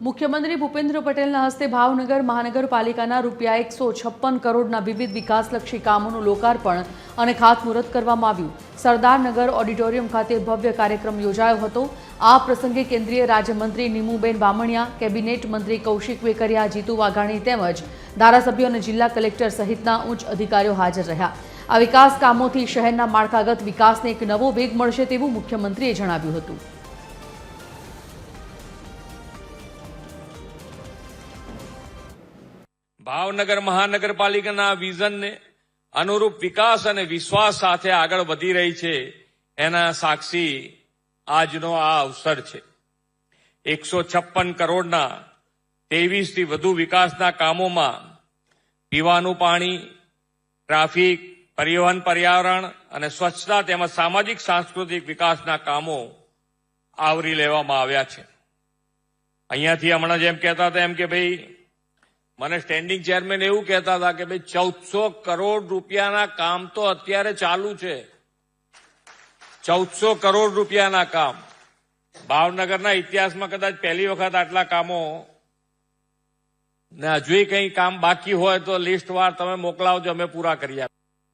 મુખ્યમંત્રી ભૂપેન્દ્ર પટેલના હસ્તે ભાવનગર મહાનગરપાલિકાના રૂપિયા 156 કરોડના વિવિધ વિકાસલક્ષી કામોનું લોકાર્પણ અને ખાતમુહૂર્ત કરવામાં આવ્યું। સરદારનગર ઓડિટોરિયમ ખાતે ભવ્ય કાર્યક્રમ યોજાયો હતો। આ પ્રસંગે કેન્દ્રીય રાજ્યમંત્રી નીમુબેન બામણિયા, કેબિનેટ મંત્રી કૌશિક વેકરિયા, જીતુ વાઘાણી તેમજ ધારાસભ્યો અને જિલ્લા કલેક્ટર સહિતના ઉચ્ચ અધિકારીઓ હાજર રહ્યા। આ વિકાસ કામોથી શહેરના માળખાગત વિકાસને એક નવો વેગ મળશે તેવું મુખ્યમંત્રીએ જણાવ્યું હતું। ભાવનગર મહાનગરપાલિકાના વિઝનને અનુરૂપ વિકાસ અને વિશ્વાસ સાથે આગળ વધી રહી છે એના સાક્ષી આજનો આ અવસર છે। 156 કરોડના 23 થી વધુ વિકાસના કામોમાં પીવાનું પાણી, ટ્રાફિક, પરિવહન, પર્યાવરણ અને સ્વચ્છતા તેમજ સામાજિક સાંસ્કૃતિક વિકાસના કામો આવરી લેવામાં આવ્યા છે। અહીંયાથી હમણાં જેમ કહેતા હતા એમ કે ભાઈ મને સ્ટેન્ડિંગ ચેરમેન એવું કહેતા હતા કે ભાઈ 1400 કરોડ રૂપિયાના કામ તો અત્યારે ચાલુ છે। 1400 કરોડ રૂપિયાના કામ ભાવનગરના ઇતિહાસમાં કદાચ પહેલી વખત આટલા કામો ને હજુ કંઈ કામ બાકી હોય તો લિસ્ટવાર તમે મોકલાવજો, અમે પૂરા કરી આપીએ।